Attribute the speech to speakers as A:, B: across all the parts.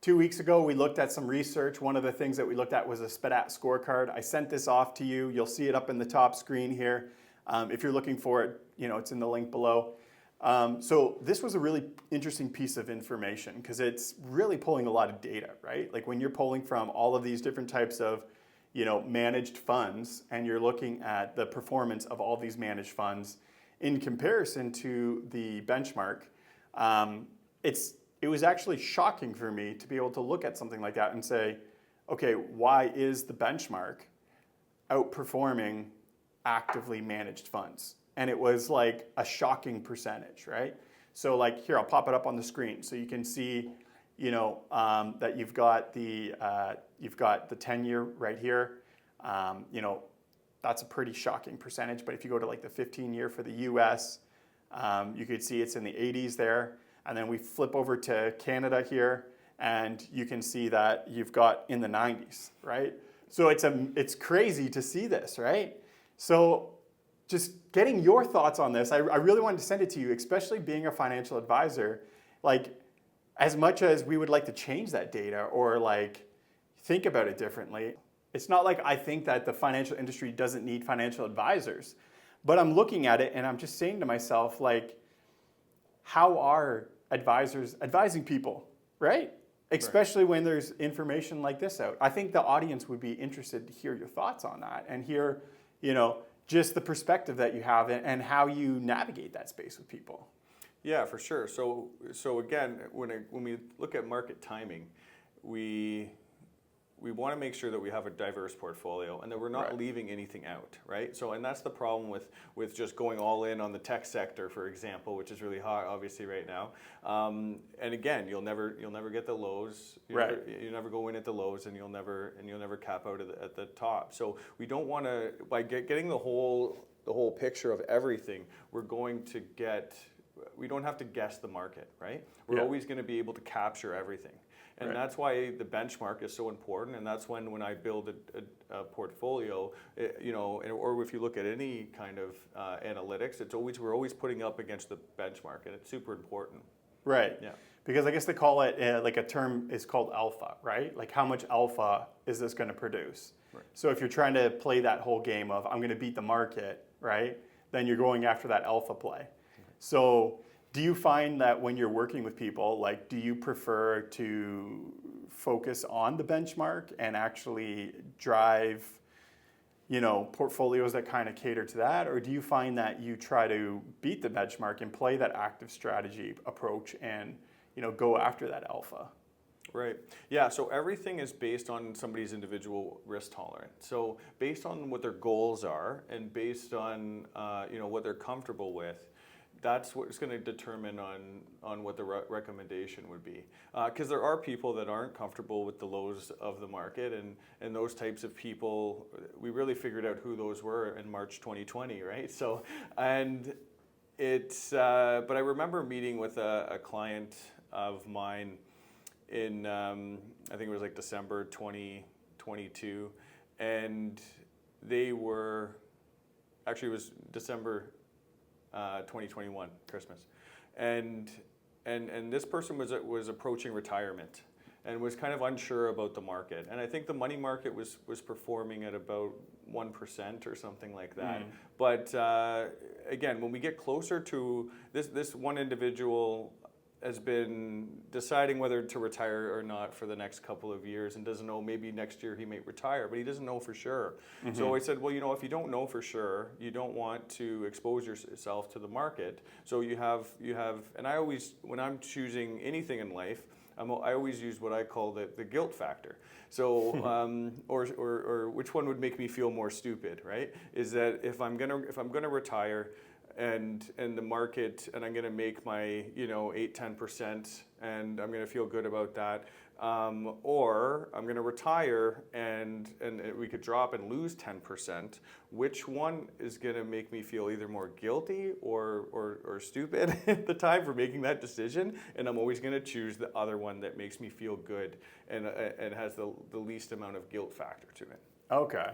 A: 2 weeks ago, we looked at some research. One of the things that we looked at was a SPDAT scorecard. I sent this off to you. You'll see it up in the top screen here. If you're looking for it, it's in the link below. So this was a really interesting piece of information because it's really pulling a lot of data, right? Like when you're pulling from all of these different types of, managed funds, and you're looking at the performance of all these managed funds in comparison to the benchmark, it was actually shocking for me to be able to look at something like that and say, okay, why is the benchmark outperforming actively managed funds? And it was like a shocking percentage, right? So like here, I'll pop it up on the screen so you can see, that you've got the 10-year right here. That's a pretty shocking percentage. But if you go to like the 15-year for the U.S., you could see it's in the 80s there. And then we flip over to Canada here, and you can see that you've got in the 90s, right? So it's crazy to see this, right? So just getting your thoughts on this, I really wanted to send it to you, especially being a financial advisor. Like, as much as we would like to change that data or like think about it differently, it's not like I think that the financial industry doesn't need financial advisors. But I'm looking at it and I'm just saying to myself, like, how are advisors advising people, right? Especially when there's information like this out. I think the audience would be interested to hear your thoughts on that and hear, just the perspective that you have and how you navigate that space with people.
B: Yeah, for sure. So again, when we look at market timing, we want to make sure that we have a diverse portfolio and that we're not leaving anything out, right? So, and that's the problem with just going all in on the tech sector, for example, which is really hot, obviously, right now. And again, you'll never get the lows. You never go in at the lows, and you'll never cap out at the top. So we don't want to, by getting the whole picture of everything, we don't have to guess the market, right? We're always going to be able to capture everything. And that's why the benchmark is so important, and that's when I build a portfolio, or if you look at any kind of analytics, we're always putting up against the benchmark, and it's super important.
A: Right.
B: Yeah.
A: Because I guess they call it like a term is called alpha, right? Like how much alpha is this going to produce? Right. So if you're trying to play that whole game of I'm going to beat the market, right? Then you're going after that alpha play. So do you find that when you're working with people, like, do you prefer to focus on the benchmark and actually drive, portfolios that kind of cater to that? Or do you find that you try to beat the benchmark and play that active strategy approach and, go after that alpha?
B: Right. Yeah. So everything is based on somebody's individual risk tolerance. So based on what their goals are and based on, what they're comfortable with, that's what's going to determine on what the recommendation would be. Because there are people that aren't comfortable with the lows of the market, and those types of people, we really figured out who those were in March 2020, right? So, and it's, but I remember meeting with a client of mine in, I think it was like December 2022, and they were, actually it was December 2021, Christmas, and this person was approaching retirement and was kind of unsure about the market. And I think the money market was performing at about 1% or something like that. But again, when we get closer to this one individual has been deciding whether to retire or not for the next couple of years and doesn't know, maybe next year he may retire, but he doesn't know for sure. So I said, well, if you don't know for sure, you don't want to expose yourself to the market. So you have, and I always, when I'm choosing anything in life, I always use what I call the guilt factor. So, or which one would make me feel more stupid, right? Is that if I'm gonna retire, and the market, and I'm going to make my 8-10%, and I'm going to feel good about that, or I'm going to retire and we could drop and lose 10%. Which one is going to make me feel either more guilty or stupid at the time for making that decision? And I'm always going to choose the other one that makes me feel good and has the least amount of guilt factor to it.
A: Okay.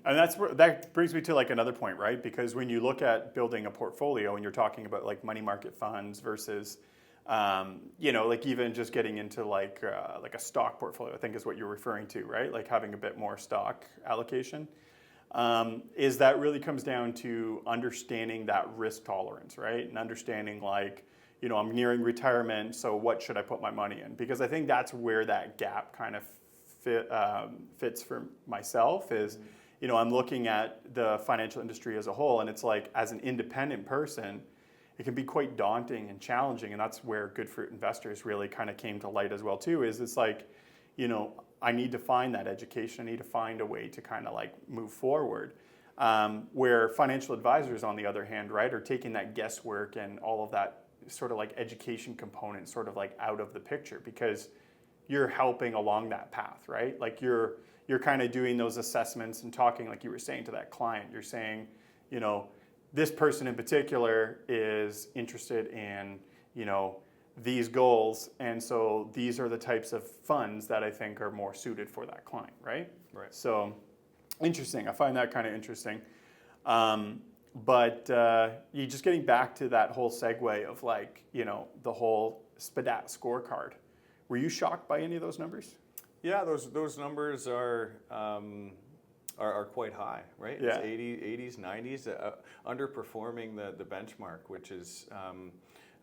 A: And that brings me to like another point, right? Because when you look at building a portfolio and you're talking about like money market funds versus Like even just getting into like a stock portfolio, I think is what you're referring to, right? Like having a bit more stock allocation. Is that really comes down to understanding that risk tolerance, right? And understanding like, I'm nearing retirement, so what should I put my money in? Because I think that's where that gap kind of fits for myself is, I'm looking at the financial industry as a whole, and it's like as an independent person, it can be quite daunting and challenging, and that's where Good Fruit Investors really kind of came to light as well too, is it's like, I need to find that education, I need to find a way to kind of like move forward. Where financial advisors, on the other hand, right, are taking that guesswork and all of that sort of like education component sort of like out of the picture, because you're helping along that path, right? Like you're kind of doing those assessments and talking, like you were saying, to that client. You're saying, this person in particular is interested in, these goals, and so these are the types of funds that I think are more suited for that client, right?
B: Right.
A: So interesting. I find that kind of interesting. But you just getting back to that whole segue of like, the whole SPDAT scorecard. Were you shocked by any of those numbers?
B: Yeah, those numbers are quite high, right?
A: Yeah.
B: It's 80s, 90s, underperforming the benchmark, which is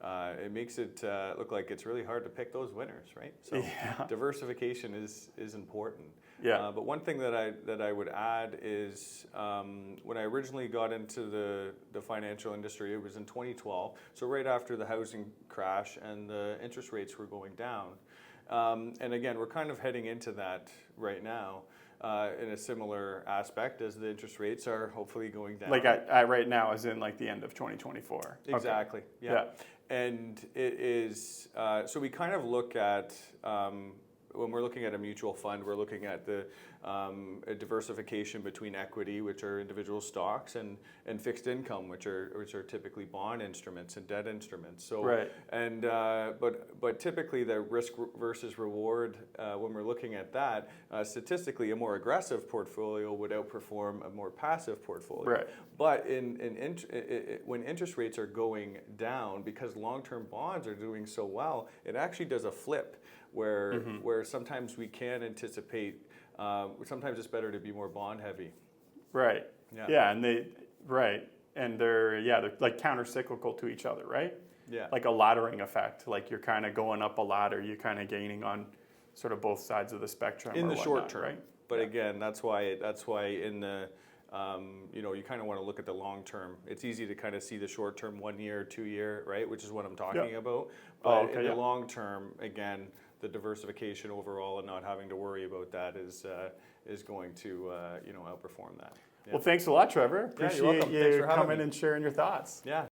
B: it makes it look like it's really hard to pick those winners, right? So diversification is important.
A: Yeah.
B: But one thing that I would add is when I originally got into the financial industry, it was in 2012, so right after the housing crash and the interest rates were going down. And again, we're kind of heading into that right now in a similar aspect as the interest rates are hopefully going down.
A: Like I right now, as in like the end of 2024.
B: Exactly.
A: Okay.
B: Yeah. And it is so we kind of look at when we're looking at a mutual fund, we're looking at the a diversification between equity, which are individual stocks, and fixed income, which are typically bond instruments and debt instruments. So
A: right.
B: And but typically the risk versus reward when we're looking at that, statistically a more aggressive portfolio would outperform a more passive portfolio.
A: Right.
B: But when interest rates are going down, because long-term bonds are doing so well, it actually does a flip where sometimes we can anticipate. Sometimes it's better to be more bond heavy.
A: Right.
B: Yeah.
A: Yeah, and they're like counter-cyclical to each other, right?
B: Yeah.
A: Like a laddering effect. Like you're kind of going up a ladder, you're kind of gaining on sort of both sides of the spectrum
B: in
A: or
B: the
A: whatnot,
B: short term,
A: right?
B: But again, that's why in the you kind of want to look at the long term. It's easy to kind of see the short term, 1 year, 2 year, right? Which is what I'm talking about. But in the long term, again, the diversification overall and not having to worry about that is going to outperform that. Yeah.
A: Well, thanks a lot, Trevor.
B: Yeah, you're
A: Appreciate
B: welcome. Thanks
A: you
B: for having
A: coming
B: me.
A: and sharing your thoughts.
B: Yeah.